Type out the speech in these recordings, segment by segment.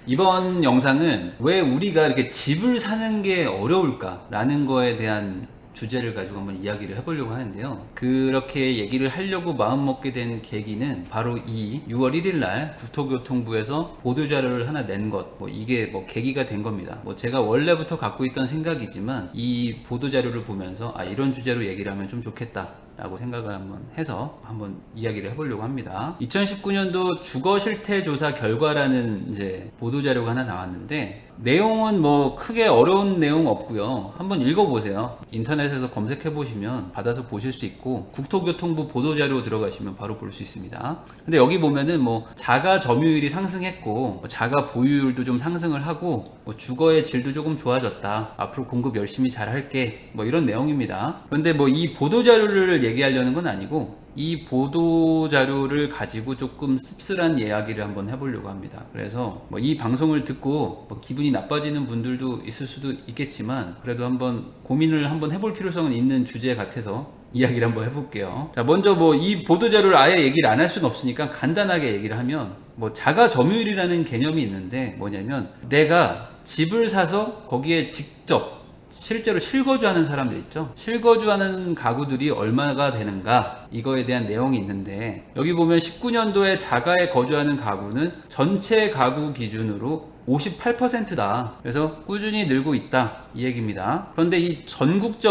이번 영상은 왜 우리가 이렇게 집을 사는 게 어려울까 라는 거에 대한 주제를 가지고 한번 이야기를 해보려고 하는데요. 그렇게 얘기를 하려고 마음먹게 된 계기는 바로 이 6월 1일 날 국토교통부에서 보도자료를 하나 낸 것, 이게 계기가 된 겁니다. 제가 원래부터 갖고 있던 생각이지만 이 보도자료를 보면서 이런 주제로 얘기를 하면 좀 좋겠다 라고 생각을 한번 이야기를 해보려고 합니다. 2019년도 주거 실태 조사 결과라는 이제 보도자료가 하나 나왔는데, 내용은 크게 어려운 내용 없고요. 한번 읽어보세요. 인터넷에서 검색해 보시면 받아서 보실 수 있고, 국토교통부 보도자료 들어가시면 바로 볼 수 있습니다. 근데 여기 보면은 자가 점유율이 상승했고, 자가 보유율도 좀 상승을 하고, 주거의 질도 조금 좋아졌다, 앞으로 공급 열심히 잘 할게, 이런 내용입니다. 그런데 이 보도자료를 얘기하려는 건 아니고, 이 보도자료를 가지고 조금 씁쓸한 이야기를 한번 해보려고 합니다. 그래서 이 방송을 듣고 기분이 나빠지는 분들도 있을 수도 있겠지만, 그래도 한번 고민을 한번 해볼 필요성은 있는 주제 같아서 이야기를 한번 해볼게요. 자, 먼저 이 보도자료를 아예 얘기를 안 할 수는 없으니까 간단하게 얘기를 하면, 자가 점유율이라는 개념이 있는데, 뭐냐면 내가 집을 사서 거기에 직접 실제로 실거주하는 사람들 있죠. 실거주하는 가구들이 얼마가 되는가, 이거에 대한 내용이 있는데, 여기 보면 19년도에 자가에 거주하는 가구는 전체 가구 기준으로 58%다. 그래서 꾸준히 늘고 있다, 이 얘기입니다. 그런데 이 전국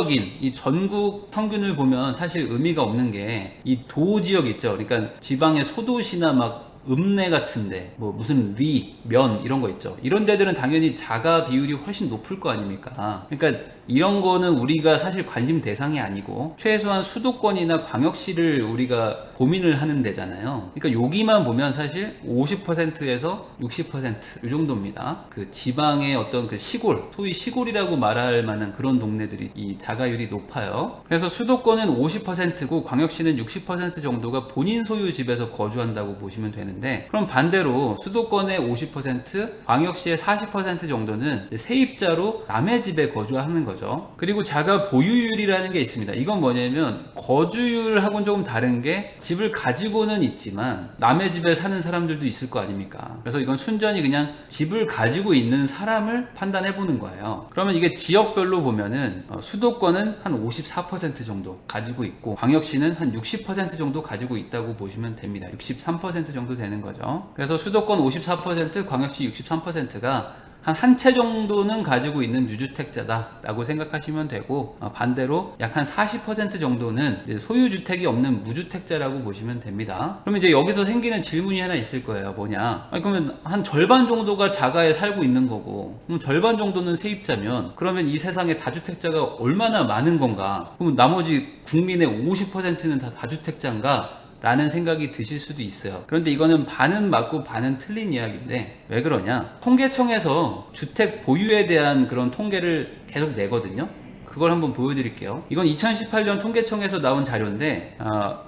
평균을 보면 사실 의미가 없는 게, 이 도지역 있죠. 그러니까 지방의 소도시나 읍내 같은데 무슨 면 이런 거 있죠. 이런 데들은 당연히 자가 비율이 훨씬 높을 거 아닙니까? 그러니까 이런 거는 우리가 사실 관심 대상이 아니고, 최소한 수도권이나 광역시를 우리가 고민을 하는 데잖아요. 그러니까 여기만 보면 사실 50%에서 60% 이 정도입니다. 그 지방의 어떤 그 시골, 소위 시골이라고 말할 만한 그런 동네들이 이 자가율이 높아요. 그래서 수도권은 50%고 광역시는 60% 정도가 본인 소유 집에서 거주한다고 보시면 되는데, 그럼 반대로 수도권의 50%, 광역시의 40% 정도는 세입자로 남의 집에 거주하는 거죠. 그리고 자가 보유율이라는 게 있습니다. 이건 뭐냐면 거주율하고는 조금 다른 게, 집을 가지고는 있지만 남의 집에 사는 사람들도 있을 거 아닙니까? 그래서 이건 순전히 그냥 집을 가지고 있는 사람을 판단해 보는 거예요. 그러면 이게 지역별로 보면은 수도권은 한 54% 정도 가지고 있고, 광역시는 한 60% 정도 가지고 있다고 보시면 됩니다. 63% 정도 되는 거죠. 그래서 수도권 54%, 광역시 63%가 한 채 정도는 가지고 있는 유주택자다 라고 생각하시면 되고, 반대로 약 한 40% 정도는 이제 소유주택이 없는 무주택자라고 보시면 됩니다. 그러면 이제 여기서 생기는 질문이 하나 있을 거예요. 뭐냐, 그러면 한 절반 정도가 자가에 살고 있는 거고, 그럼 절반 정도는 세입자면, 그러면 이 세상에 다주택자가 얼마나 많은 건가? 그럼 나머지 국민의 50%는 다 다주택자인가? 라는 생각이 드실 수도 있어요. 그런데 이거는 반은 맞고 반은 틀린 이야기인데, 왜 그러냐? 통계청에서 주택 보유에 대한 그런 통계를 계속 내거든요. 그걸 한번 보여드릴게요. 이건 2018년 통계청에서 나온 자료인데,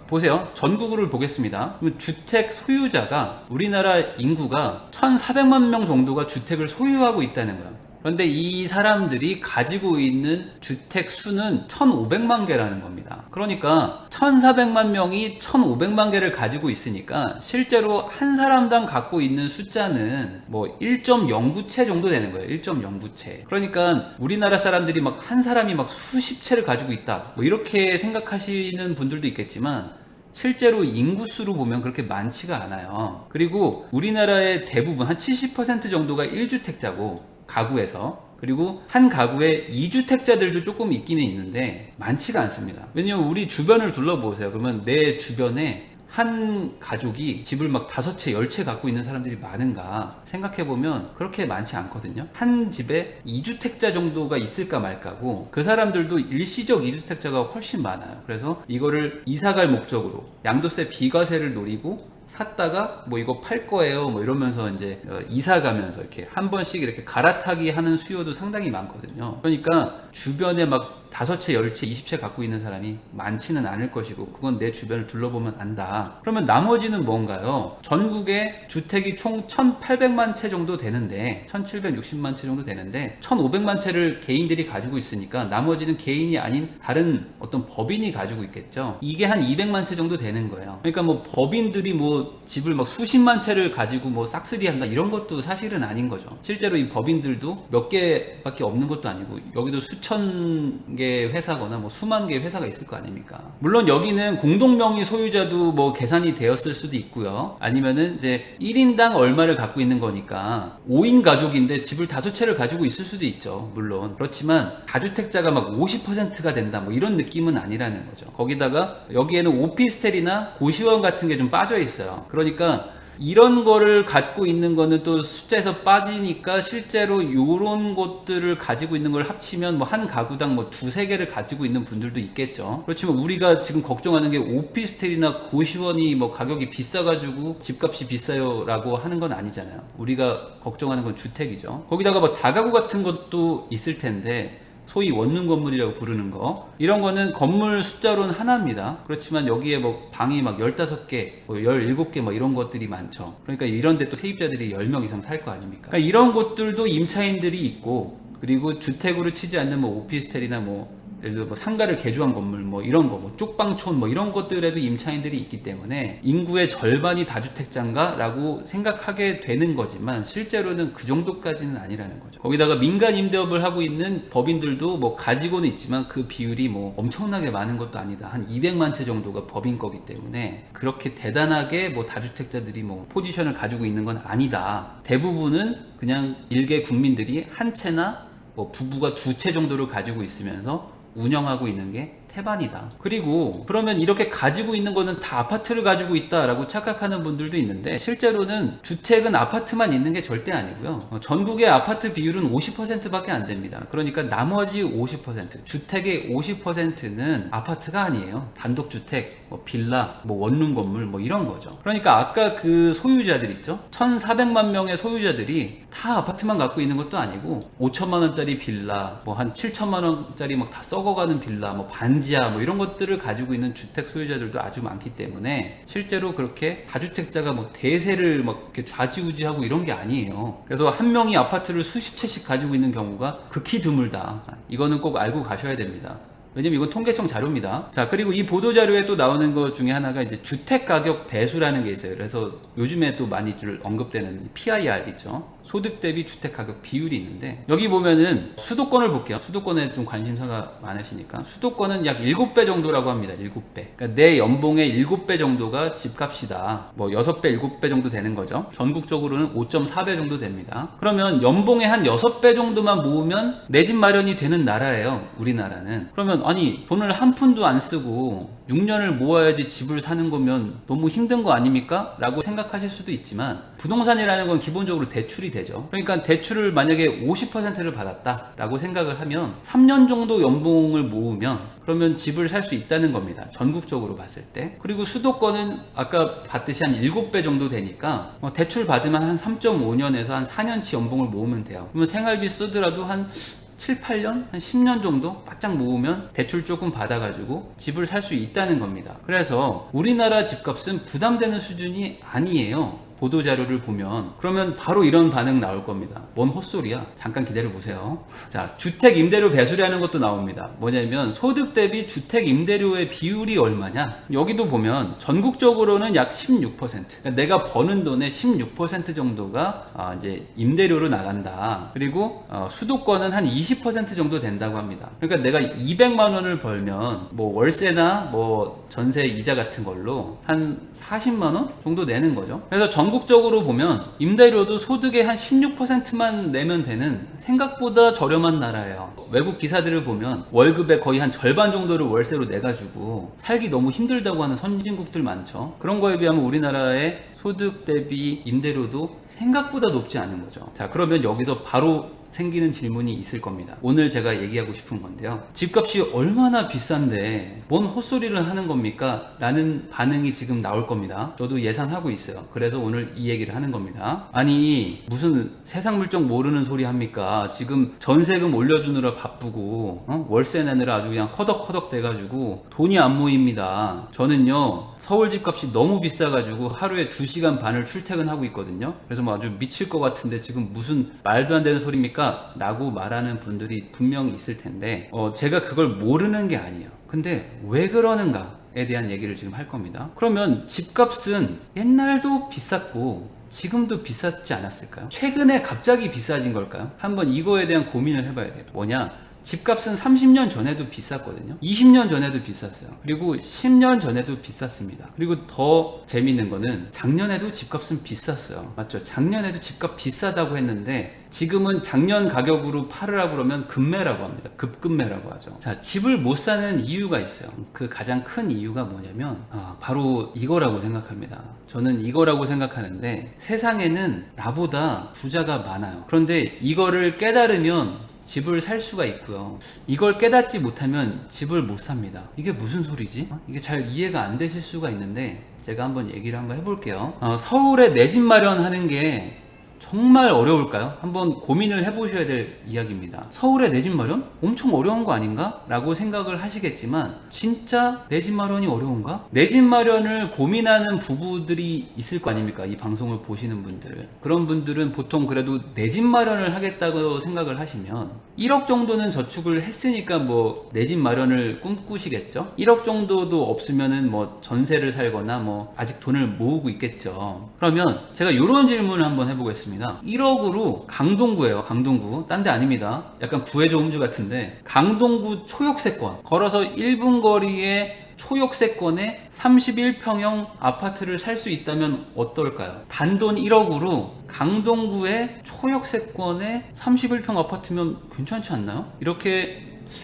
보세요. 전국을 보겠습니다. 주택 소유자가, 우리나라 인구가 1,400만 명 정도가 주택을 소유하고 있다는 거예요. 그런데 이 사람들이 가지고 있는 주택 수는 1,500만 개라는 겁니다. 그러니까 1,400만 명이 1,500만 개를 가지고 있으니까, 실제로 한 사람당 갖고 있는 숫자는 1.09채 정도 되는 거예요. 1.09채. 그러니까 우리나라 사람들이 한 사람이 수십 채를 가지고 있다, 이렇게 생각하시는 분들도 있겠지만, 실제로 인구수로 보면 그렇게 많지가 않아요. 그리고 우리나라의 대부분 한 70% 정도가 1주택자고, 가구에서, 그리고 한 가구에 2주택자들도 조금 있기는 있는데 많지가 않습니다. 왜냐면 우리 주변을 둘러보세요. 그러면 내 주변에 한 가족이 집을 5채, 10채 갖고 있는 사람들이 많은가 생각해보면 그렇게 많지 않거든요. 한 집에 2주택자 정도가 있을까 말까고, 그 사람들도 일시적 2주택자가 훨씬 많아요. 그래서 이거를 이사갈 목적으로 양도세 비과세를 노리고 샀다가 이거 팔 거예요 이러면서 이제 이사 가면서 이렇게 한 번씩 이렇게 갈아타기 하는 수요도 상당히 많거든요. 그러니까 주변에 5채, 10채, 20채 갖고 있는 사람이 많지는 않을 것이고 그건 내 주변을 둘러보면 안다. 그러면 나머지는 뭔가요? 전국에 주택이 총 1800만 채 정도 되는데 1760만 채 정도 되는데 1500만 채를 개인들이 가지고 있으니까 나머지는 개인이 아닌 다른 어떤 법인이 가지고 있겠죠. 이게 한 200만 채 정도 되는 거예요. 그러니까 뭐 법인들이 뭐 집을 막 수십만 채를 가지고 뭐 싹쓸이 한다 이런 것도 사실은 아닌 거죠. 실제로 이 법인들도 몇 개밖에 없는 것도 아니고 여기도 수천 개 회사거나 뭐 수만 개 회사가 있을 거 아닙니까? 물론 여기는 공동명의 소유자도 뭐 계산이 되었을 수도 있고요. 아니면은 이제 1인당 얼마를 갖고 있는 거니까 5인 가족인데 집을 5채를 가지고 있을 수도 있죠. 물론. 그렇지만 다주택자가 막 50%가 된다 뭐 이런 느낌은 아니라는 거죠. 거기다가 여기에는 오피스텔이나 고시원 같은 게 좀 빠져 있어요. 그러니까 이런 거를 갖고 있는 거는 또 숫자에서 빠지니까 실제로 요런 것들을 가지고 있는 걸 합치면 뭐 한 가구당 뭐 2-3개를 가지고 있는 분들도 있겠죠. 그렇지만 우리가 지금 걱정하는 게 오피스텔이나 고시원이 뭐 가격이 비싸가지고 집값이 비싸요 라고 하는 건 아니잖아요. 우리가 걱정하는 건 주택이죠. 거기다가 뭐 다가구 같은 것도 있을 텐데 소위 원룸 건물이라고 부르는 거 이런 거는 건물 숫자로는 하나입니다. 그렇지만 여기에 뭐 방이 막 15개, 뭐 17개 뭐 이런 것들이 많죠. 그러니까 이런 데 또 세입자들이 10명 이상 살 거 아닙니까? 그러니까 이런 곳들도 임차인들이 있고 그리고 주택으로 치지 않는 뭐 오피스텔이나 뭐 예를 들어 뭐 상가를 개조한 건물 뭐 이런 거 뭐 쪽방촌 뭐 이런 것들에도 임차인들이 있기 때문에 인구의 절반이 다주택자인가 라고 생각하게 되는 거지만 실제로는 그 정도까지는 아니라는 거죠. 거기다가 민간 임대업을 하고 있는 법인들도 뭐 가지고는 있지만 그 비율이 뭐 엄청나게 많은 것도 아니다. 한 200만 채 정도가 법인 거기 때문에 그렇게 대단하게 뭐 다주택자들이 뭐 포지션을 가지고 있는 건 아니다. 대부분은 그냥 일개 국민들이 한 채나 뭐 부부가 2채 정도를 가지고 있으면서 운영하고 있는 게 태반이다. 그리고 그러면 이렇게 가지고 있는 거는 다 아파트를 가지고 있다라고 착각하는 분들도 있는데 실제로는 주택은 아파트만 있는 게 절대 아니고요. 전국의 아파트 비율은 50%밖에 안 됩니다. 그러니까 나머지 50%, 주택의 50%는 아파트가 아니에요. 단독주택, 뭐 빌라, 뭐 원룸 건물 뭐 이런 거죠. 그러니까 아까 그 소유자들 있죠? 1400만 명의 소유자들이 다 아파트만 갖고 있는 것도 아니고 5천만 원짜리 빌라, 뭐 한 7천만 원짜리 막 다 썩어가는 빌라, 뭐 반지하 뭐 이런 것들을 가지고 있는 주택 소유자들도 아주 많기 때문에 실제로 그렇게 다주택자가 뭐 대세를 막 이렇게 좌지우지하고 이런 게 아니에요. 그래서 한 명이 아파트를 수십 채씩 가지고 있는 경우가 극히 드물다. 이거는 꼭 알고 가셔야 됩니다. 왜냐면 이건 통계청 자료입니다. 자, 그리고 이 보도자료에 또 나오는 것 중에 하나가 이제 주택가격 배수라는 게 있어요. 그래서 요즘에 또 많이 줄 언급되는 PIR 있죠. 소득 대비 주택가격 비율이 있는데 여기 보면은 수도권을 볼게요. 수도권에 좀 관심사가 많으시니까 수도권은 약 7배 정도라고 합니다. 7배. 그러니까 내 연봉의 7배 정도가 집값이다. 뭐 6배, 7배 정도 되는 거죠. 전국적으로는 5.4배 정도 됩니다. 그러면 연봉의 한 6배 정도만 모으면 내 집 마련이 되는 나라예요. 우리나라는. 그러면 아니 돈을 한 푼도 안 쓰고 6년을 모아야지 집을 사는 거면 너무 힘든 거 아닙니까? 라고 생각하실 수도 있지만 부동산이라는 건 기본적으로 대출이 되죠. 그러니까 대출을 만약에 50%를 받았다 라고 생각을 하면 3년 정도 연봉을 모으면 그러면 집을 살 수 있다는 겁니다. 전국적으로 봤을 때. 그리고 수도권은 아까 봤듯이 한 7배 정도 되니까 대출 받으면 한 3.5년에서 한 4년치 연봉을 모으면 돼요. 그러면 생활비 쓰더라도 한 7, 8년? 한 10년 정도 바짝 모으면 대출 조금 받아가지고 집을 살 수 있다는 겁니다. 그래서 우리나라 집값은 부담되는 수준이 아니에요. 보도자료를 보면. 그러면 바로 이런 반응 나올 겁니다. 뭔 헛소리야? 잠깐 기다려보세요. 자, 주택 임대료 배수라는 것도 나옵니다. 뭐냐면 소득 대비 주택 임대료의 비율이 얼마냐? 여기도 보면 전국적으로는 약 16%. 그러니까 내가 버는 돈의 16% 정도가 이제 임대료로 나간다. 그리고 수도권은 한 20% 정도 된다고 합니다. 그러니까 내가 200만 원을 벌면 뭐 월세나 뭐 전세 이자 같은 걸로 한 40만 원 정도 내는 거죠. 그래서 전국적으로 보면 임대료도 소득의 한 16%만 내면 되는 생각보다 저렴한 나라예요. 외국 기사들을 보면 월급의 거의 한 절반 정도를 월세로 내가지고 살기 너무 힘들다고 하는 선진국들 많죠. 그런 거에 비하면 우리나라의 소득 대비 임대료도 생각보다 높지 않은 거죠. 자, 그러면 여기서 바로 생기는 질문이 있을 겁니다. 오늘 제가 얘기하고 싶은 건데요. 집값이 얼마나 비싼데 뭔 헛소리를 하는 겁니까? 라는 반응이 지금 나올 겁니다. 저도 예상하고 있어요. 그래서 오늘 이 얘기를 하는 겁니다. 아니, 무슨 세상 물정 모르는 소리 합니까? 지금 전세금 올려주느라 바쁘고 월세 내느라 아주 그냥 허덕허덕 돼가지고 돈이 안 모입니다. 저는요, 서울 집값이 너무 비싸가지고 하루에 2시간 반을 출퇴근하고 있거든요. 그래서 뭐 아주 미칠 것 같은데 지금 무슨 말도 안 되는 소리입니까? 라고 말하는 분들이 분명히 있을 텐데 제가 그걸 모르는 게 아니에요. 근데 왜 그러는가에 대한 얘기를 지금 할 겁니다. 그러면 집값은 옛날도 비쌌고 지금도 비쌌지 않았을까요? 최근에 갑자기 비싸진 걸까요? 한번 이거에 대한 고민을 해봐야 돼요. 뭐냐? 집값은 30년 전에도 비쌌거든요. 20년 전에도 비쌌어요. 그리고 10년 전에도 비쌌습니다. 그리고 더 재밌는 거는 작년에도 집값은 비쌌어요. 맞죠? 작년에도 집값 비싸다고 했는데 지금은 작년 가격으로 팔으라고 그러면 급매라고 합니다. 급급매라고 하죠. 자, 집을 못 사는 이유가 있어요. 그 가장 큰 이유가 뭐냐면 바로 이거라고 생각합니다. 저는 이거라고 생각하는데 세상에는 나보다 부자가 많아요. 그런데 이거를 깨달으면 집을 살 수가 있고요. 이걸 깨닫지 못하면 집을 못 삽니다. 이게 무슨 소리지? 이게 잘 이해가 안 되실 수가 있는데 제가 한번 얘기를 한번 해볼게요. 서울에 내 집 마련하는 게 정말 어려울까요? 한번 고민을 해보셔야 될 이야기입니다. 서울에 내 집 마련? 엄청 어려운 거 아닌가? 라고 생각을 하시겠지만 진짜 내 집 마련이 어려운가? 내 집 마련을 고민하는 부부들이 있을 거 아닙니까? 이 방송을 보시는 분들. 그런 분들은 보통 그래도 내 집 마련을 하겠다고 생각을 하시면 1억 정도는 저축을 했으니까 뭐 내 집 마련을 꿈꾸시겠죠? 1억 정도도 없으면은 뭐 전세를 살거나 뭐 아직 돈을 모으고 있겠죠. 그러면 제가 이런 질문을 한번 해보겠습니다. 1억으로 강동구예요. 강동구. 딴 데 아닙니다. 약간 구해줘 홈즈 같은데 강동구 초역세권 걸어서 1분 거리에 초역세권에 31평형 아파트를 살 수 있다면 어떨까요? 단돈 1억으로 강동구의 초역세권에 31평 아파트면 괜찮지 않나요?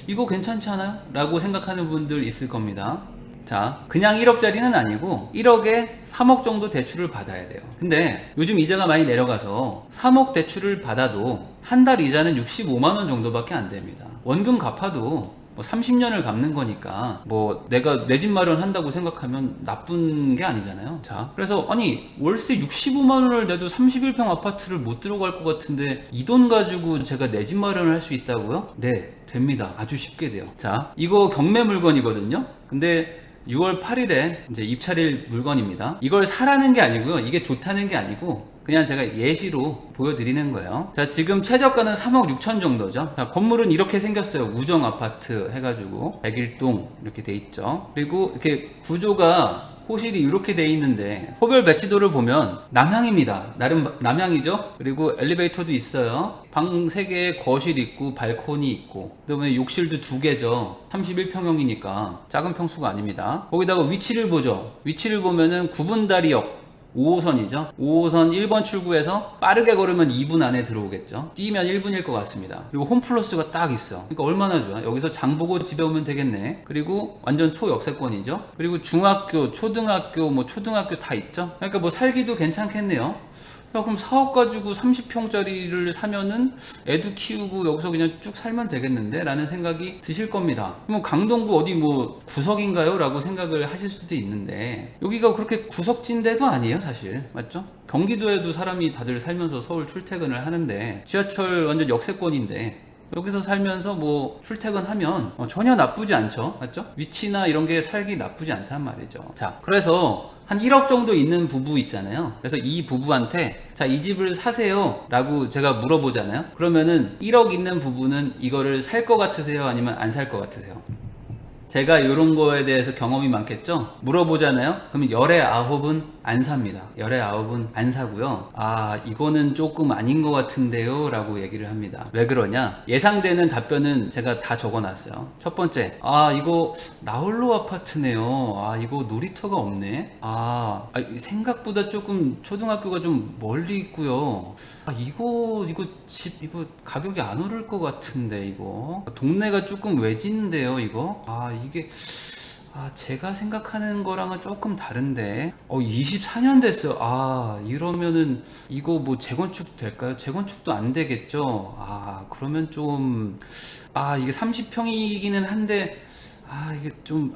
이거 괜찮지 않아요? 라고 생각하는 분들 있을 겁니다. 자, 그냥 1억짜리는 아니고 1억에 3억 정도 대출을 받아야 돼요. 근데 요즘 이자가 많이 내려가서 3억 대출을 받아도 한 달 이자는 65만원 정도밖에 안 됩니다. 원금 갚아도 뭐 30년을 갚는 거니까 뭐 내가 내 집 마련한다고 생각하면 나쁜 게 아니잖아요. 자, 그래서 아니 월세 65만원을 내도 31평 아파트를 못 들어갈 것 같은데 이 돈 가지고 제가 내 집 마련을 할 수 있다고요? 네, 됩니다. 아주 쉽게 돼요. 자, 이거 경매 물건이거든요. 근데 6월 8일에 이제 입찰일 물건입니다. 이걸 사라는 게 아니고요. 이게 좋다는 게 아니고 그냥 제가 예시로 보여드리는 거예요. 자, 지금 최저가는 3억 6천 정도죠. 자, 건물은 이렇게 생겼어요. 우정 아파트 해가지고 101동 이렇게 돼 있죠. 그리고 이렇게 구조가 호실이 이렇게 돼 있는데 호별 배치도를 보면 남향입니다. 나름 남향이죠. 그리고 엘리베이터도 있어요. 방 3개에 거실 있고 발코니 있고 그다음에 욕실도 2개죠. 31평형이니까 작은 평수가 아닙니다. 거기다가 위치를 보죠. 위치를 보면은 구분다리역 5호선이죠. 5호선 1번 출구에서 빠르게 걸으면 2분 안에 들어오겠죠. 뛰면 1분일 것 같습니다. 그리고 홈플러스가 딱 있어. 그러니까 얼마나 좋아. 여기서 장 보고 집에 오면 되겠네. 그리고 완전 초역세권이죠. 그리고 중학교, 초등학교, 뭐 초등학교 다 있죠. 그러니까 뭐 살기도 괜찮겠네요. 야, 그럼 4억 가지고 30평짜리를 사면은 애도 키우고 여기서 그냥 쭉 살면 되겠는데? 라는 생각이 드실 겁니다. 그럼 강동구 어디 뭐 구석인가요? 라고 생각을 하실 수도 있는데 여기가 그렇게 구석진 데도 아니에요, 사실. 맞죠? 경기도에도 사람이 다들 살면서 서울 출퇴근을 하는데 지하철 완전 역세권인데 여기서 살면서 뭐 출퇴근하면 전혀 나쁘지 않죠. 맞죠? 위치나 이런 게 살기 나쁘지 않단 말이죠. 자, 그래서 한 1억 정도 있는 부부 있잖아요. 그래서 이 부부한테 자, 이 집을 사세요 라고 제가 물어보잖아요. 그러면은 1억 있는 부부는 이거를 살 것 같으세요? 아니면 안 살 것 같으세요? 제가 이런 거에 대해서 경험이 많겠죠? 물어보잖아요? 그러면 열의 9은 안 삽니다. 열의 9은 안 사고요. 아, 이거는 조금 아닌 것 같은데요? 라고 얘기를 합니다. 왜 그러냐? 예상되는 답변은 제가 다 적어놨어요. 첫 번째, 아, 이거 나홀로 아파트네요. 아, 이거 놀이터가 없네. 생각보다 조금 초등학교가 좀 멀리 있고요. 아, 이거 가격이 안 오를 것 같은데, 이거. 동네가 조금 외진데요, 이거. 제가 생각하는 거랑은 조금 다른데 24년 됐어요. 이러면은 이거 뭐 재건축 될까요? 재건축도 안 되겠죠. 그러면 좀 이게 30평이기는 한데 이게 좀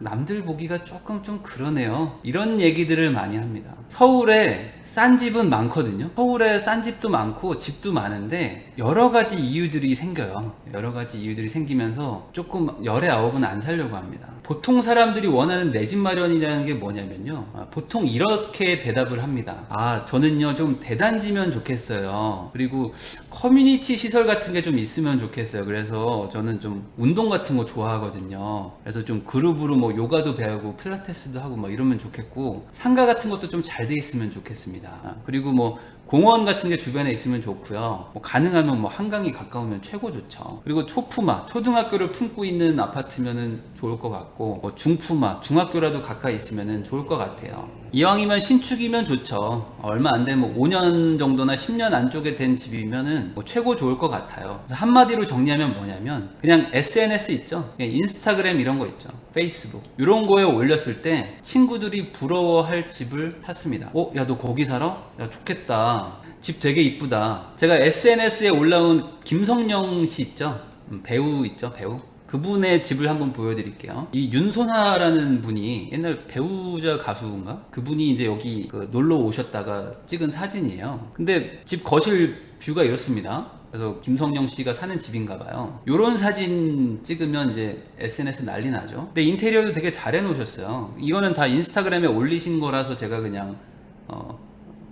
남들 보기가 조금 좀 그러네요. 이런 얘기들을 많이 합니다. 서울에 싼 집은 많거든요. 서울에 싼 집도 많고 집도 많은데 여러 가지 이유들이 생겨요. 여러 가지 이유들이 생기면서 조금 열의 아홉은 안 살려고 합니다. 보통 사람들이 원하는 내 집 마련이라는 게 뭐냐면요, 보통 이렇게 대답을 합니다. 저는요 좀 대단지면 좋겠어요. 그리고 커뮤니티 시설 같은 게 좀 있으면 좋겠어요. 그래서 저는 좀 운동 같은 거 좋아하거든요. 그래서 좀 그룹으로 뭐 요가도 배우고 필라테스도 하고 뭐 이러면 좋겠고, 상가 같은 것도 좀 잘 돼 있으면 좋겠습니다. 그리고 뭐 공원 같은 게 주변에 있으면 좋고요. 뭐 가능하면 뭐 한강이 가까우면 최고 좋죠. 그리고 초품화, 초등학교를 품고 있는 아파트면은 좋을 것 같고, 뭐 중품화, 중학교라도 가까이 있으면은 좋을 것 같아요. 이왕이면 신축이면 좋죠. 얼마 안 되면 뭐 5년 정도나 10년 안쪽에 된 집이면은 뭐 최고 좋을 것 같아요. 그래서 한마디로 정리하면 뭐냐면, 그냥 SNS 있죠? 그냥 인스타그램 이런 거 있죠? 페이스북 이런 거에 올렸을 때 친구들이 부러워할 집을 샀습니다. 야, 너 거기 살아? 야, 좋겠다. 집 되게 이쁘다. 제가 SNS에 올라온 김성령 씨 있죠? 배우 있죠? 배우. 그분의 집을 한번 보여드릴게요. 이 윤소나라는 분이 옛날 배우자 가수인가? 그분이 이제 여기 놀러 오셨다가 찍은 사진이에요. 근데 집 거실 뷰가 이렇습니다. 그래서 김성령 씨가 사는 집인가 봐요. 요런 사진 찍으면 이제 SNS 난리 나죠. 근데 인테리어도 되게 잘 해놓으셨어요. 이거는 다 인스타그램에 올리신 거라서 제가 그냥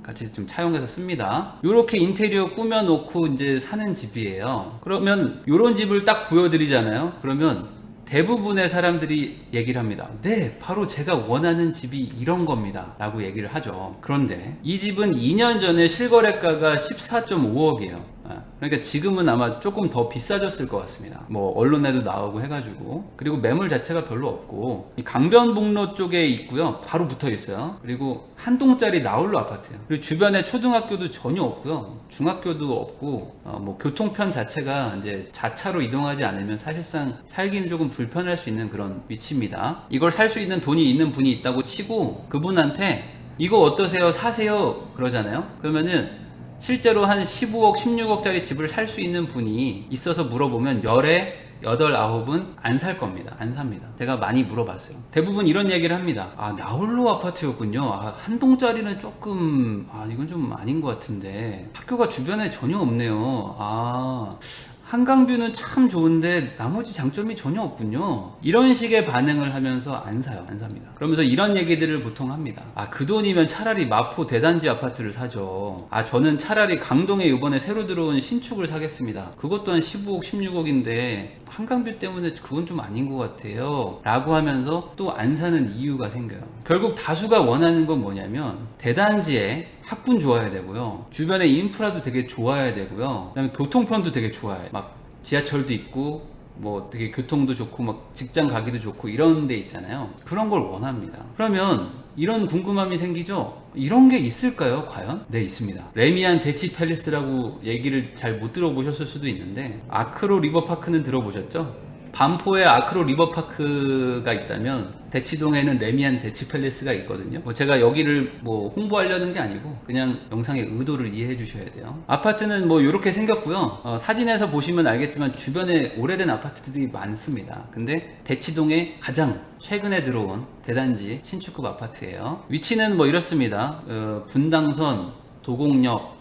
같이 좀 차용해서 씁니다. 요렇게 인테리어 꾸며놓고 이제 사는 집이에요. 그러면 요런 집을 딱 보여드리잖아요. 그러면 대부분의 사람들이 얘기를 합니다. 네, 바로 제가 원하는 집이 이런 겁니다 라고 얘기를 하죠. 그런데 이 집은 2년 전에 실거래가가 14.5억이에요. 그러니까 지금은 아마 조금 더 비싸졌을 것 같습니다. 뭐 언론에도 나오고 해가지고. 그리고 매물 자체가 별로 없고, 이 강변북로 쪽에 있고요. 바로 붙어 있어요. 그리고 한 동짜리 나홀로 아파트예요. 그리고 주변에 초등학교도 전혀 없고요. 중학교도 없고, 뭐 교통편 자체가 이제 자차로 이동하지 않으면 사실상 살기는 조금 불편할 수 있는 그런 위치입니다. 이걸 살 수 있는 돈이 있는 분이 있다고 치고 그분한테 이거 어떠세요? 사세요? 그러잖아요. 그러면은 실제로 한 15억, 16억짜리 집을 살 수 있는 분이 있어서 물어보면 열에 8, 9은 안 살 겁니다. 안 삽니다. 제가 많이 물어봤어요. 대부분 이런 얘기를 합니다. 나홀로 아파트였군요. 한 동짜리는 조금 이건 좀 아닌 것 같은데 학교가 주변에 전혀 없네요. 한강뷰는 참 좋은데 나머지 장점이 전혀 없군요. 이런 식의 반응을 하면서 안 사요. 안 삽니다. 그러면서 이런 얘기들을 보통 합니다. 그 돈이면 차라리 마포 대단지 아파트를 사죠. 저는 차라리 강동에 이번에 새로 들어온 신축을 사겠습니다. 그것 또한 15억, 16억인데 한강뷰 때문에 그건 좀 아닌 것 같아요 라고 하면서 또 안 사는 이유가 생겨요. 결국 다수가 원하는 건 뭐냐면, 대단지에 학군 좋아야 되고요, 주변에 인프라도 되게 좋아야 되고요, 그 다음에 교통편도 되게 좋아요. 막 지하철도 있고 뭐 되게 교통도 좋고 막 직장 가기도 좋고 이런 데 있잖아요. 그런 걸 원합니다. 그러면 이런 궁금함이 생기죠. 이런 게 있을까요 과연? 네, 있습니다. 레미안 대치 팰리스라고 얘기를 잘 못 들어보셨을 수도 있는데, 아크로 리버파크는 들어보셨죠? 반포에 아크로 리버파크가 있다면 대치동에는 레미안 대치 팰리스가 있거든요. 제가 여기를 뭐 홍보하려는 게 아니고 그냥 영상의 의도를 이해해 주셔야 돼요. 아파트는 뭐 이렇게 생겼고요. 사진에서 보시면 알겠지만 주변에 오래된 아파트들이 많습니다. 근데 대치동에 가장 최근에 들어온 대단지 신축급 아파트예요. 위치는 뭐 이렇습니다. 분당선, 도곡역,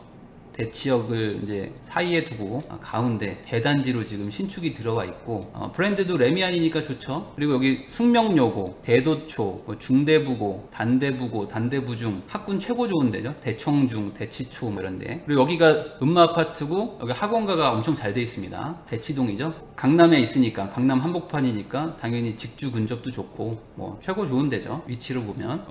대치역을 이제 사이에 두고 가운데 대단지로 지금 신축이 들어와 있고, 브랜드도 레미안이니까 좋죠. 그리고 여기 숙명여고, 대도초, 중대부고, 단대부고, 단대부중, 학군 최고 좋은 데죠. 대청중, 대치초 뭐 이런데. 그리고 여기가 음마아파트고 여기 학원가가 엄청 잘 돼 있습니다. 대치동이죠. 강남에 있으니까, 강남 한복판이니까 당연히 직주 근접도 좋고 뭐 최고 좋은 데죠. 위치로 보면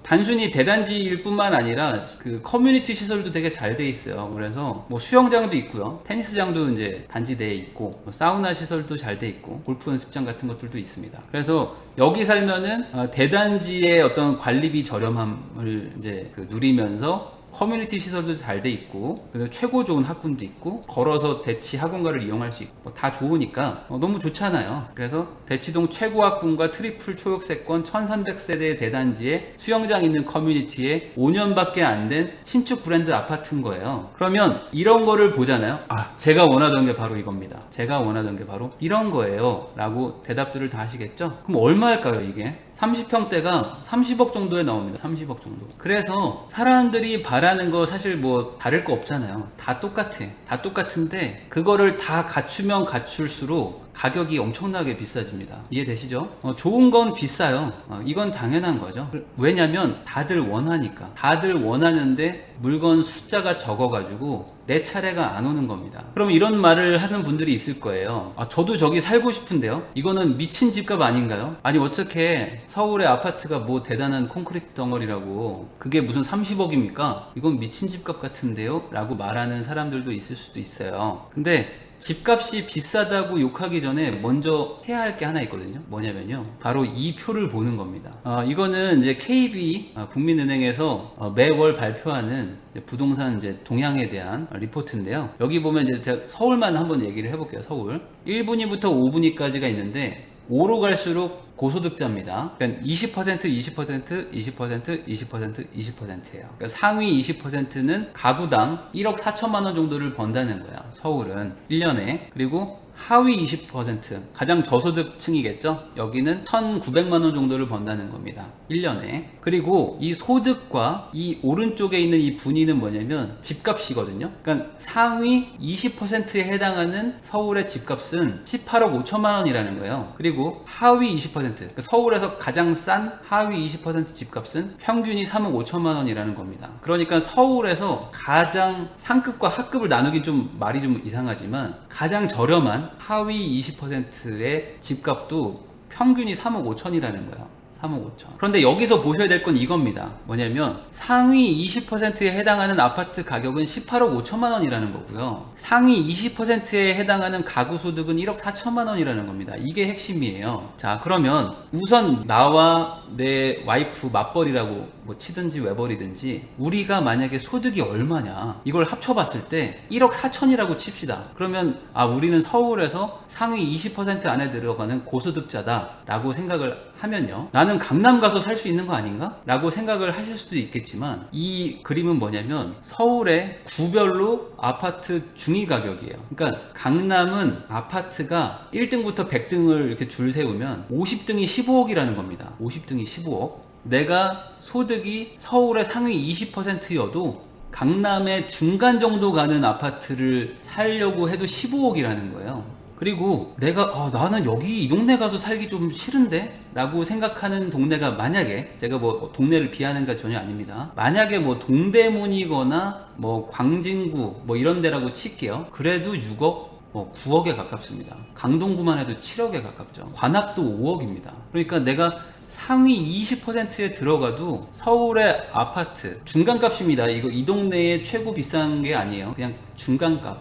단순히 대단지일 뿐만 아니라 그 커뮤니티 시설도 되게 잘 돼 있어요. 그래서 뭐 수영장도 있고요, 테니스장도 이제 단지대에 있고, 뭐 사우나 시설도 잘 돼 있고, 골프 연습장 같은 것들도 있습니다. 그래서 여기 살면은 대단지의 어떤 관리비 저렴함을 이제 누리면서 커뮤니티 시설도 잘 돼 있고, 그래서 최고 좋은 학군도 있고, 걸어서 대치 학원가를 이용할 수 있고, 다 좋으니까 너무 좋잖아요. 그래서 대치동 최고 학군과 트리플 초역세권 1300세대 대단지에 수영장 있는 커뮤니티에 5년밖에 안 된 신축 브랜드 아파트인 거예요. 그러면 이런 거를 보잖아요. 아, 제가 원하던 게 바로 이겁니다. 제가 원하던 게 바로 이런 거예요 라고 대답들을 다 하시겠죠? 그럼 얼마일까요 이게? 30평대가 30억 정도에 나옵니다. 30억 정도. 그래서 사람들이 바라는 거 사실 뭐 다를 거 없잖아요. 다 똑같아. 다 똑같은데 그거를 다 갖추면 갖출수록 가격이 엄청나게 비싸집니다. 이해되시죠? 좋은 건 비싸요. 이건 당연한 거죠. 왜냐면 다들 원하니까. 다들 원하는데 물건 숫자가 적어가지고 내 차례가 안 오는 겁니다. 그럼 이런 말을 하는 분들이 있을 거예요. 아, 저도 저기 살고 싶은데요? 이거는 미친 집값 아닌가요? 아니 어떻게 서울의 아파트가 뭐 대단한 콘크리트 덩어리라고 그게 무슨 30억입니까? 이건 미친 집값 같은데요? 라고 말하는 사람들도 있을 수도 있어요. 근데 집값이 비싸다고 욕하기 전에 먼저 해야 할 게 하나 있거든요. 뭐냐면요, 바로 이 표를 보는 겁니다. 이거는 이제 KB 국민은행에서 매월 발표하는 부동산 이제 동향에 대한 리포트인데요. 여기 보면 이제 제가 서울만 한번 얘기를 해볼게요. 서울 1분위부터 5분위까지가 있는데 5로 갈수록 고소득자입니다. 그러니까 20%, 20%, 20%, 20%, 20%예요. 그러니까 상위 20%는 가구당 1억 4천만 원 정도를 번다는 거야. 서울은 1년에. 그리고 하위 20% 가장 저소득층이겠죠. 여기는 1,900만 원 정도를 번다는 겁니다. 1년에. 그리고 이 소득과 이 오른쪽에 있는 이 분위는 뭐냐면 집값이거든요. 그러니까 상위 20%에 해당하는 서울의 집값은 18억 5천만 원이라는 거예요. 그리고 하위 20%, 그러니까 서울에서 가장 싼 하위 20% 집값은 평균이 3억 5천만 원이라는 겁니다. 그러니까 서울에서 가장 상급과 하급을 나누기 좀 말이 좀 이상하지만 가장 저렴한 하위 20%의 집값도 평균이 3억 5천이라는 거야. 3억 5천. 그런데 여기서 보셔야 될 건 이겁니다. 뭐냐면 상위 20%에 해당하는 아파트 가격은 18억 5천만 원이라는 거고요. 상위 20%에 해당하는 가구 소득은 1억 4천만 원이라는 겁니다. 이게 핵심이에요. 자, 그러면 우선 나와 내 와이프 맞벌이라고 뭐 치든지 외벌이든지 우리가 만약에 소득이 얼마냐 이걸 합쳐봤을 때 1억 4천이라고 칩시다. 그러면 아, 우리는 서울에서 상위 20% 안에 들어가는 고소득자다 라고 생각을 하면요, 나는 강남 가서 살 수 있는 거 아닌가? 라고 생각을 하실 수도 있겠지만 이 그림은 뭐냐면 서울의 구별로 아파트 중위 가격이에요. 그러니까 강남은 아파트가 1등부터 100등을 이렇게 줄 세우면 50등이 15억이라는 겁니다. 50등이 15억. 내가 소득이 서울의 상위 20%여도 강남의 중간 정도 가는 아파트를 살려고 해도 15억이라는 거예요. 그리고 내가 나는 여기 이 동네 가서 살기 좀 싫은데? 라고 생각하는 동네가 만약에, 제가 뭐 동네를 비하는 게 전혀 아닙니다. 만약에 뭐 동대문이거나 뭐 광진구 뭐 이런 데라고 칠게요. 그래도 6억, 뭐 9억에 가깝습니다. 강동구만 해도 7억에 가깝죠. 관악도 5억입니다. 그러니까 내가 상위 20%에 들어가도 서울의 아파트 중간값입니다. 이거 이 동네의 최고 비싼 게 아니에요. 그냥 중간값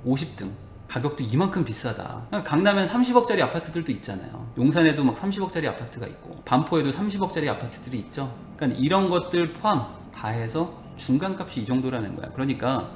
50등. 가격도 이만큼 비싸다. 강남엔 30억짜리 아파트들도 있잖아요. 용산에도 막 30억짜리 아파트가 있고 반포에도 30억짜리 아파트들이 있죠. 그러니까 이런 것들 포함 다 해서 중간값이 이 정도라는 거야. 그러니까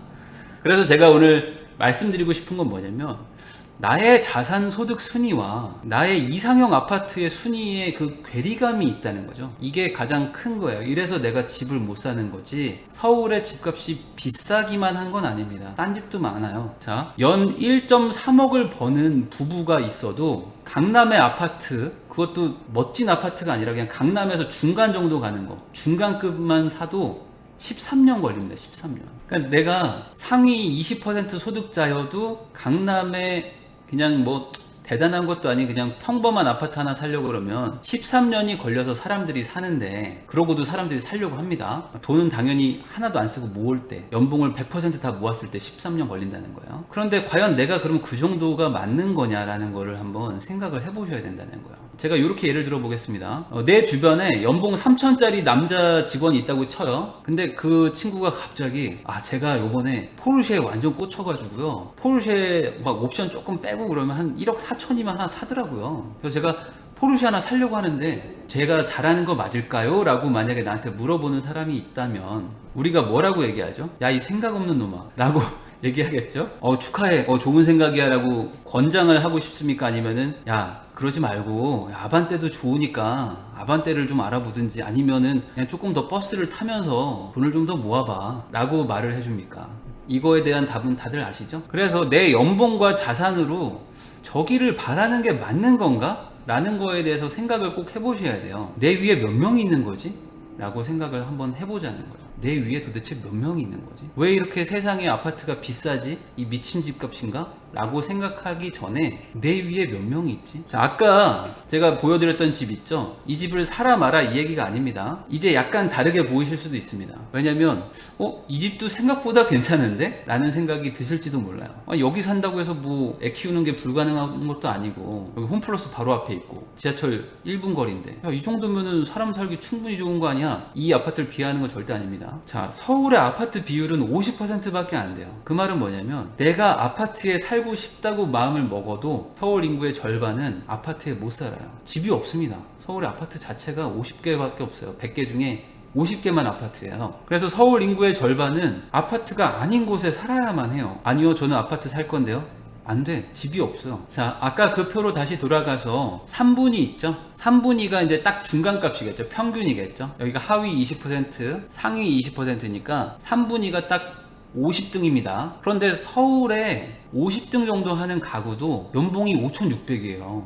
그래서 제가 오늘 말씀드리고 싶은 건 뭐냐면 나의 자산 소득 순위와 나의 이상형 아파트의 순위에 그 괴리감이 있다는 거죠. 이게 가장 큰 거예요. 이래서 내가 집을 못 사는 거지 서울의 집값이 비싸기만 한 건 아닙니다. 딴 집도 많아요. 자, 연 1.3억을 버는 부부가 있어도 강남의 아파트, 그것도 멋진 아파트가 아니라 그냥 강남에서 중간 정도 가는 거, 중간급만 사도 13년 걸립니다. 13년. 그러니까 내가 상위 20% 소득자여도 강남에 그냥 뭐 대단한 것도 아닌 그냥 평범한 아파트 하나 살려고 그러면 13년이 걸려서 사람들이 사는데, 그러고도 사람들이 살려고 합니다. 돈은 당연히 하나도 안 쓰고 모을 때, 연봉을 100% 다 모았을 때 13년 걸린다는 거예요. 그런데 과연 내가 그럼 그 정도가 맞는 거냐라는 거를 한번 생각을 해보셔야 된다는 거예요. 제가 이렇게 예를 들어 보겠습니다. 내 주변에 연봉 3천짜리 남자 직원이 있다고 쳐요. 근데 그 친구가 갑자기 제가 요번에 포르쉐에 완전 꽂혀가지고요, 포르쉐 막 옵션 조금 빼고 그러면 한 1억 4천이면 하나 사더라고요. 그래서 제가 포르쉐 하나 사려고 하는데 제가 잘하는 거 맞을까요? 라고 만약에 나한테 물어보는 사람이 있다면 우리가 뭐라고 얘기하죠? 야, 이 생각 없는 놈아 라고 얘기하겠죠? 축하해, 좋은 생각이야 라고 권장을 하고 싶습니까? 아니면은 야, 그러지 말고 아반떼도 좋으니까 아반떼를 좀 알아보든지, 아니면은 그냥 조금 더 버스를 타면서 돈을 좀 더 모아봐 라고 말을 해줍니까? 이거에 대한 답은 다들 아시죠? 그래서 내 연봉과 자산으로 저기를 바라는 게 맞는 건가? 라는 거에 대해서 생각을 꼭 해보셔야 돼요. 내 위에 몇 명이 있는 거지? 라고 생각을 한번 해보자는 거죠. 내 위에 도대체 몇 명이 있는 거지? 왜 이렇게 세상에 아파트가 비싸지? 이 미친 집값인가? 라고 생각하기 전에 내 위에 몇 명이 있지? 자, 아까 제가 보여드렸던 집 있죠? 이 집을 사라 마라 이 얘기가 아닙니다. 이제 약간 다르게 보이실 수도 있습니다. 왜냐면 이 집도 생각보다 괜찮은데? 라는 생각이 드실지도 몰라요. 여기 산다고 해서 뭐 애 키우는 게 불가능한 것도 아니고, 여기 홈플러스 바로 앞에 있고 지하철 1분 거리인데, 이 정도면은 사람 살기 충분히 좋은 거 아니야? 이 아파트를 비하하는 건 절대 아닙니다. 자, 서울의 아파트 비율은 50%밖에 안 돼요. 그 말은 뭐냐면 내가 아파트에 살고 싶다고 마음을 먹어도 서울 인구의 절반은 아파트에 못 살아요. 집이 없습니다. 서울의 아파트 자체가 50개밖에 없어요. 100개 중에 50개만 아파트예요. 그래서 서울 인구의 절반은 아파트가 아닌 곳에 살아야만 해요. 아니요, 저는 아파트 살 건데요. 안 돼. 집이 없어요. 자, 아까 그 표로 다시 돌아가서 3분위 있죠? 3분위가 이제 딱 중간값이겠죠. 평균이겠죠. 여기가 하위 20%, 상위 20%니까 3분위가 딱 50등입니다. 그런데 서울에 50등 정도 하는 가구도 연봉이 5,600이에요.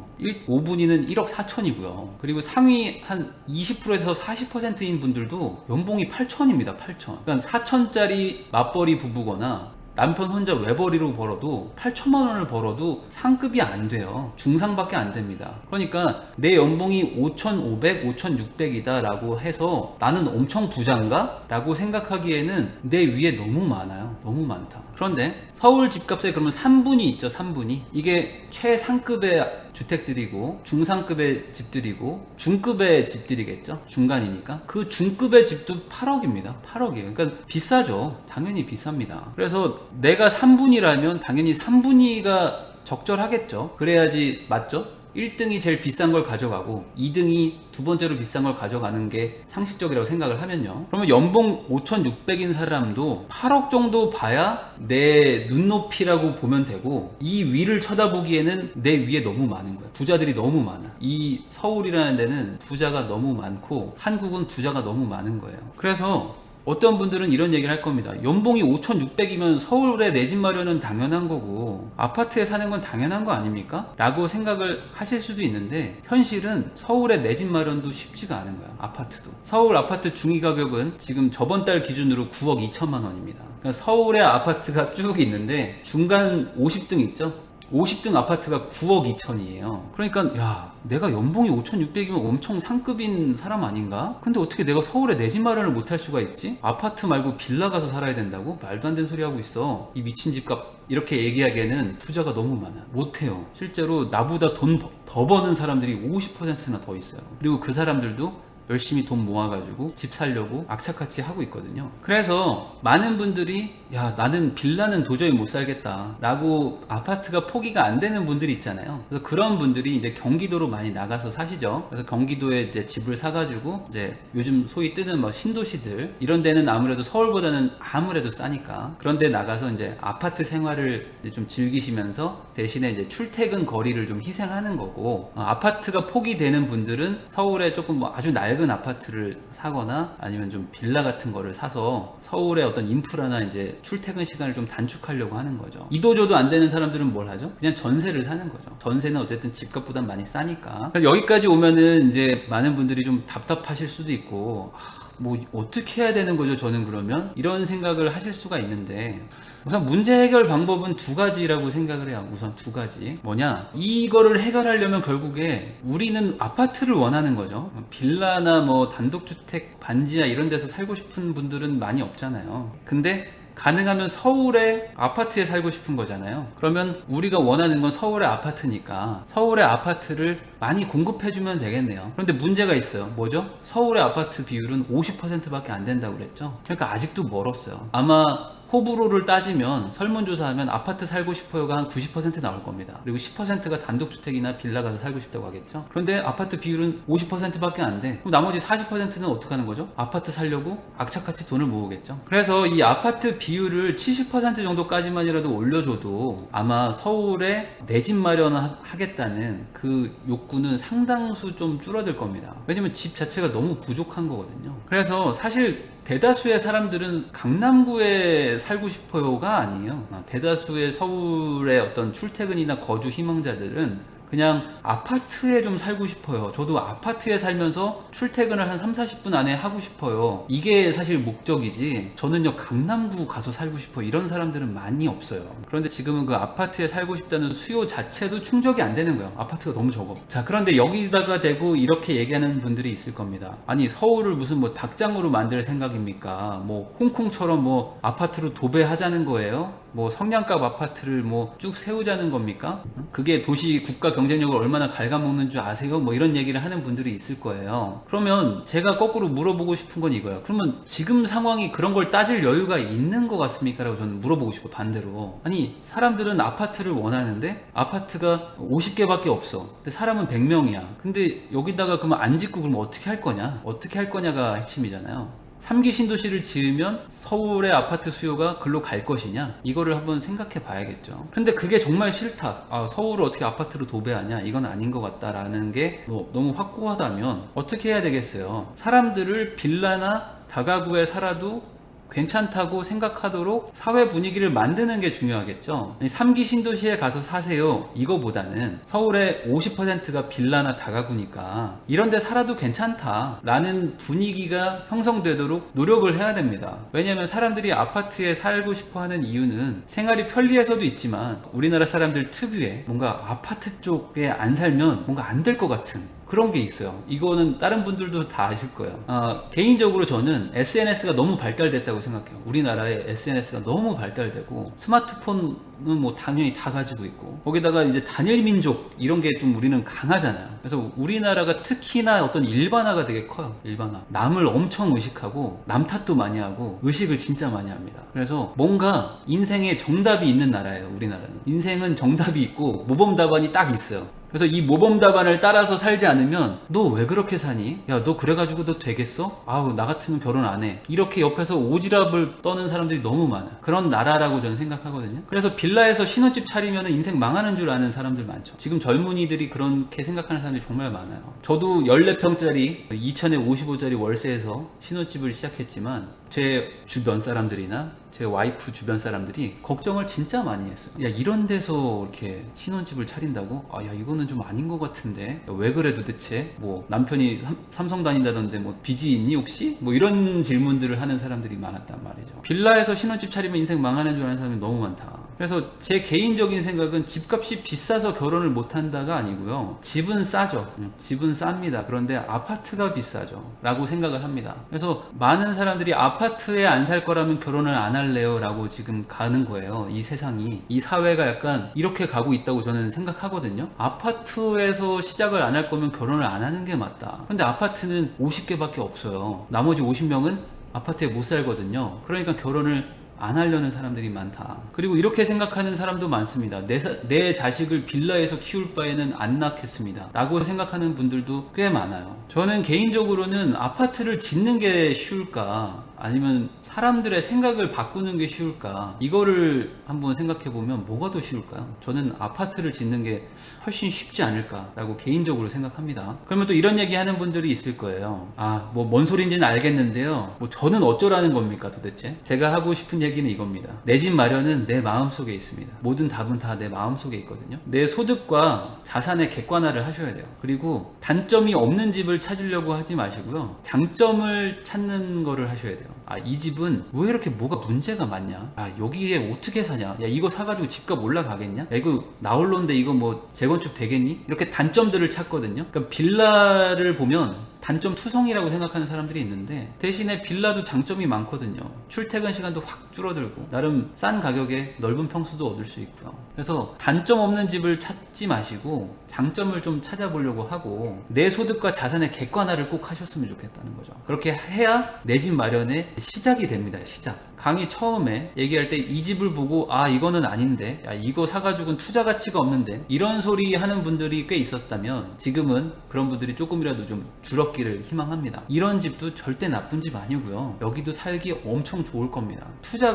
5분위는 1억 4천이고요. 그리고 상위 한 20%에서 40%인 분들도 연봉이 8천입니다. 8천. 그러니까 4천짜리 맞벌이 부부거나 남편 혼자 외벌이로 벌어도 8천만 원을 벌어도 상급이 안 돼요. 중상밖에 안 됩니다. 그러니까 내 연봉이 5,500, 5,600이다 라고 해서 나는 엄청 부자인가? 라고 생각하기에는 내 위에 너무 많아요. 너무 많다. 그런데 서울 집값에 그러면 3분위 있죠. 3분위. 이게 최상급의 주택들이고 중상급의 집들이고 중급의 집들이겠죠. 중간이니까. 그 중급의 집도 8억입니다. 8억이에요. 그러니까 비싸죠. 당연히 비쌉니다. 그래서 내가 3분위라면 당연히 3분위가 적절하겠죠. 그래야지 맞죠? 1등이 제일 비싼 걸 가져가고 2등이 두 번째로 비싼 걸 가져가는 게 상식적이라고 생각을 하면요. 그러면 연봉 5,600인 사람도 8억 정도 봐야 내 눈높이라고 보면 되고, 이 위를 쳐다보기에는 내 위에 너무 많은 거야. 부자들이 너무 많아. 이 서울이라는 데는 부자가 너무 많고 한국은 부자가 너무 많은 거예요. 그래서 어떤 분들은 이런 얘기를 할 겁니다. 연봉이 5,600이면 서울에 내 집 마련은 당연한 거고 아파트에 사는 건 당연한 거 아닙니까? 라고 생각을 하실 수도 있는데, 현실은 서울에 내 집 마련도 쉽지가 않은 거야. 아파트도. 서울 아파트 중위 가격은 지금 저번 달 기준으로 9억 2천만 원입니다. 그러니까 서울에 아파트가 쭉 있는데 중간 50등 있죠? 50등 아파트가 9억 2천이에요. 그러니까 야, 내가 연봉이 5,600이면 엄청 상급인 사람 아닌가? 근데 어떻게 내가 서울에 내 집 마련을 못할 수가 있지? 아파트 말고 빌라 가서 살아야 된다고? 말도 안 되는 소리 하고 있어. 이 미친 집값. 이렇게 얘기하기에는 부자가 너무 많아. 못해요. 실제로 나보다 돈 더 버는 사람들이 50%나 더 있어요. 그리고 그 사람들도 열심히 돈 모아가지고 집 살려고 악착같이 하고 있거든요. 그래서 많은 분들이 야, 나는 빌라는 도저히 못 살겠다 라고 아파트가 포기가 안 되는 분들이 있잖아요. 그래서 그런 분들이 이제 경기도로 많이 나가서 사시죠. 그래서 경기도에 이제 집을 사가지고 이제 요즘 소위 뜨는 뭐 신도시들 이런 데는 아무래도 서울보다는 아무래도 싸니까 그런 데 나가서 이제 아파트 생활을 이제 좀 즐기시면서 대신에 이제 출퇴근 거리를 좀 희생하는 거고, 아파트가 포기되는 분들은 서울에 조금 뭐 아주 낡은 아파트를 사거나 아니면 좀 빌라 같은 거를 사서 서울의 어떤 인프라나 이제 출퇴근 시간을 좀 단축하려고 하는 거죠. 이도저도 안 되는 사람들은 뭘 하죠? 그냥 전세를 사는 거죠. 전세는 어쨌든 집값보단 많이 싸니까. 여기까지 오면은 이제 많은 분들이 좀 답답하실 수도 있고, 뭐 어떻게 해야 되는 거죠 저는 그러면? 이런 생각을 하실 수가 있는데, 우선 문제 해결 방법은 두 가지라고 생각을 해요. 우선 두 가지. 뭐냐? 이거를 해결하려면 결국에 우리는 아파트를 원하는 거죠. 빌라나 뭐 단독주택 반지하 이런 데서 살고 싶은 분들은 많이 없잖아요. 근데 가능하면 서울의 아파트에 살고 싶은 거잖아요. 그러면 우리가 원하는 건 서울의 아파트니까 서울의 아파트를 많이 공급해주면 되겠네요. 그런데 문제가 있어요. 뭐죠? 서울의 아파트 비율은 50%밖에 안 된다고 그랬죠. 그러니까 아직도 멀었어요. 아마 호불호를 따지면 설문조사하면 아파트 살고 싶어요가 한 90% 나올 겁니다. 그리고 10%가 단독주택이나 빌라 가서 살고 싶다고 하겠죠. 그런데 아파트 비율은 50%밖에 안 돼. 그럼 나머지 40%는 어떻게 하는 거죠? 아파트 살려고 악착같이 돈을 모으겠죠. 그래서 이 아파트 비율을 70% 정도까지만이라도 올려줘도 아마 서울에 내 집 마련하겠다는 그 욕구는 상당수 좀 줄어들 겁니다. 왜냐면 집 자체가 너무 부족한 거거든요. 그래서 사실 대다수의 사람들은 강남구에 살고 싶어요가 아니에요. 대다수의 서울의 어떤 출퇴근이나 거주 희망자들은 그냥 아파트에 좀 살고 싶어요. 저도 아파트에 살면서 출퇴근을 한 3, 40분 안에 하고 싶어요. 이게 사실 목적이지 저는요 강남구 가서 살고 싶어 이런 사람들은 많이 없어요. 그런데 지금은 그 아파트에 살고 싶다는 수요 자체도 충족이 안 되는 거예요. 아파트가 너무 적어. 자, 그런데 여기다가 대고 이렇게 얘기하는 분들이 있을 겁니다. 아니 서울을 무슨 뭐 닭장으로 만들 생각입니까? 뭐 홍콩처럼 뭐 아파트로 도배하자는 거예요? 뭐 성냥갑 아파트를 뭐 쭉 세우자는 겁니까? 그게 도시 국가 경쟁력을 얼마나 갉아먹는 줄 아세요? 뭐 이런 얘기를 하는 분들이 있을 거예요. 그러면 제가 거꾸로 물어보고 싶은 건 이거예요. 그러면 지금 상황이 그런 걸 따질 여유가 있는 것 같습니까? 라고 저는 물어보고 싶고 반대로. 아니 사람들은 아파트를 원하는데 아파트가 50개밖에 없어. 근데 사람은 100명이야. 근데 여기다가 그러면 안 짓고 그러면 어떻게 할 거냐? 어떻게 할 거냐가 핵심이잖아요. 3기 신도시를 지으면 서울의 아파트 수요가 글로 갈 것이냐? 이거를 한번 생각해 봐야겠죠. 근데 그게 정말 싫다. 서울을 어떻게 아파트로 도배하냐? 이건 아닌 것 같다라는 게 너무 확고하다면 어떻게 해야 되겠어요? 사람들을 빌라나 다가구에 살아도 괜찮다고 생각하도록 사회 분위기를 만드는 게 중요하겠죠. 3기 신도시에 가서 사세요 이거보다는 서울의 50%가 빌라나 다가구니까 이런 데 살아도 괜찮다 라는 분위기가 형성되도록 노력을 해야 됩니다. 왜냐하면 사람들이 아파트에 살고 싶어 하는 이유는 생활이 편리해서도 있지만 우리나라 사람들 특유의 뭔가 아파트 쪽에 안 살면 뭔가 안 될 것 같은 그런 게 있어요. 이거는 다른 분들도 다 아실 거예요. 개인적으로 저는 SNS가 너무 발달됐다고 생각해요. 우리나라에 SNS가 너무 발달되고 스마트폰은 뭐 당연히 다 가지고 있고 거기다가 이제 단일 민족 이런 게 좀 우리는 강하잖아요. 그래서 우리나라가 특히나 어떤 일반화가 되게 커요. 일반화. 남을 엄청 의식하고 남 탓도 많이 하고 의식을 진짜 많이 합니다. 그래서 뭔가 인생에 정답이 있는 나라예요. 우리나라는. 인생은 정답이 있고 모범 답안이 딱 있어요. 그래서 이 모범 답안을 따라서 살지 않으면 너 왜 그렇게 사니? 야, 너 그래가지고 너 되겠어? 아우, 나 같으면 결혼 안 해. 이렇게 옆에서 오지랖을 떠는 사람들이 너무 많아요. 그런 나라라고 저는 생각하거든요. 그래서 빌라에서 신혼집 차리면 인생 망하는 줄 아는 사람들 많죠. 지금 젊은이들이 그렇게 생각하는 사람들이 정말 많아요. 저도 14평짜리 2,055짜리 월세에서 신혼집을 시작했지만 제 주변 사람들이나 제 와이프 주변 사람들이 걱정을 진짜 많이 했어요. 야, 이런 데서 이렇게 신혼집을 차린다고? 야, 이거는 좀 아닌 것 같은데. 야, 왜 그래 도대체? 뭐 남편이 삼성 다닌다던데 뭐 빚이 있니 혹시? 뭐 이런 질문들을 하는 사람들이 많았단 말이죠. 빌라에서 신혼집 차리면 인생 망하는 줄 아는 사람이 너무 많다. 그래서 제 개인적인 생각은 집값이 비싸서 결혼을 못한다가 아니고요. 집은 싸죠. 집은 쌉니다. 그런데 아파트가 비싸죠. 라고 생각을 합니다. 그래서 많은 사람들이 아파트에 안 살 거라면 결혼을 안 할래요? 라고 지금 가는 거예요. 이 세상이. 이 사회가 약간 이렇게 가고 있다고 저는 생각하거든요. 아파트에서 시작을 안 할 거면 결혼을 안 하는 게 맞다. 근데 아파트는 50개밖에 없어요. 나머지 50명은 아파트에 못 살거든요. 그러니까 결혼을 안 하려는 사람들이 많다. 그리고 이렇게 생각하는 사람도 많습니다. 내 자식을 빌라에서 키울 바에는 안 낳겠습니다. 라고 생각하는 분들도 꽤 많아요. 저는 개인적으로는 아파트를 짓는 게 쉬울까? 아니면 사람들의 생각을 바꾸는 게 쉬울까? 이거를 한번 생각해보면 뭐가 더 쉬울까요? 저는 아파트를 짓는 게 훨씬 쉽지 않을까라고 개인적으로 생각합니다. 그러면 또 이런 얘기 하는 분들이 있을 거예요. 뭐 뭔 소린지는 알겠는데요. 뭐 저는 어쩌라는 겁니까 도대체? 제가 하고 싶은 얘기는 이겁니다. 내 집 마련은 내 마음속에 있습니다. 모든 답은 다 내 마음속에 있거든요. 내 소득과 자산의 객관화를 하셔야 돼요. 그리고 단점이 없는 집을 찾으려고 하지 마시고요. 장점을 찾는 거를 하셔야 돼요. 이 집은 왜 이렇게 뭐가 문제가 많냐? 여기에 어떻게 사냐? 야, 이거 사가지고 집값 올라가겠냐? 야, 이거 나홀로인데 이거 뭐 재건축 되겠니? 이렇게 단점들을 찾거든요. 그러니까 빌라를 보면 단점 투성이라고 생각하는 사람들이 있는데 대신에 빌라도 장점이 많거든요. 출퇴근 시간도 확 줄어들고 나름 싼 가격에 넓은 평수도 얻을 수 있고요. 그래서 단점 없는 집을 찾지 마시고 장점을 좀 찾아보려고 하고 내 소득과 자산의 객관화를 꼭 하셨으면 좋겠다는 거죠. 그렇게 해야 내 집 마련에 중간에 시작이 됩니다. 시작. 강의 처음에 얘기할 때 이 집을 보고 아 이거는 아닌데, 야 이거 사가지고는 투자 가치가 없는데, 이런 소리 하는 분들이 꽤 있었다면 지금은 그런 분들이 조금이라도 좀 줄었기를 희망합니다. 이런 집도 절대 나쁜 집 아니고요, 여기도 살기 엄청 좋을 겁니다. 투자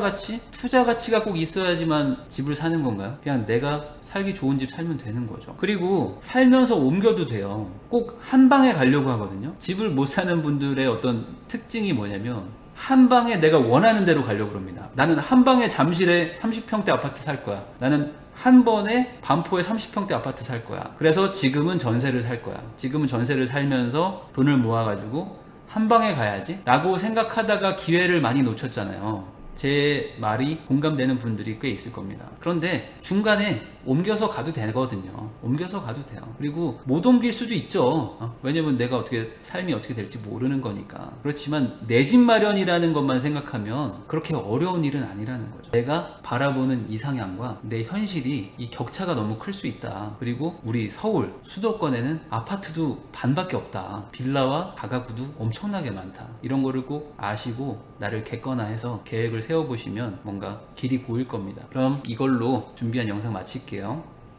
가치가 꼭 있어야지만 집을 사는 건가요? 그냥 내가 살기 좋은 집 살면 되는 거죠. 그리고 살면서 옮겨도 돼요. 꼭 한 방에 가려고 하거든요. 집을 못 사는 분들의 어떤 특징이 뭐냐면 한 방에 내가 원하는 대로 가려고 그럽니다. 나는 한 방에 잠실에 30평대 아파트 살 거야. 나는 한 번에 반포에 30평대 아파트 살 거야. 그래서 지금은 전세를 살 거야. 지금은 전세를 살면서 돈을 모아가지고 한 방에 가야지 라고 생각하다가 기회를 많이 놓쳤잖아요. 제 말이 공감되는 분들이 꽤 있을 겁니다. 그런데 중간에 옮겨서 가도 되거든요. 옮겨서 가도 돼요. 그리고 못 옮길 수도 있죠. 왜냐면 내가 삶이 어떻게 될지 모르는 거니까. 그렇지만 내 집 마련이라는 것만 생각하면 그렇게 어려운 일은 아니라는 거죠. 내가 바라보는 이상향과 내 현실이 이 격차가 너무 클 수 있다. 그리고 우리 서울 수도권에는 아파트도 반밖에 없다. 빌라와 다가구도 엄청나게 많다. 이런 거를 꼭 아시고 나를 객관화해서 계획을 세워보시면 뭔가 길이 보일 겁니다. 그럼 이걸로 준비한 영상 마칠게요.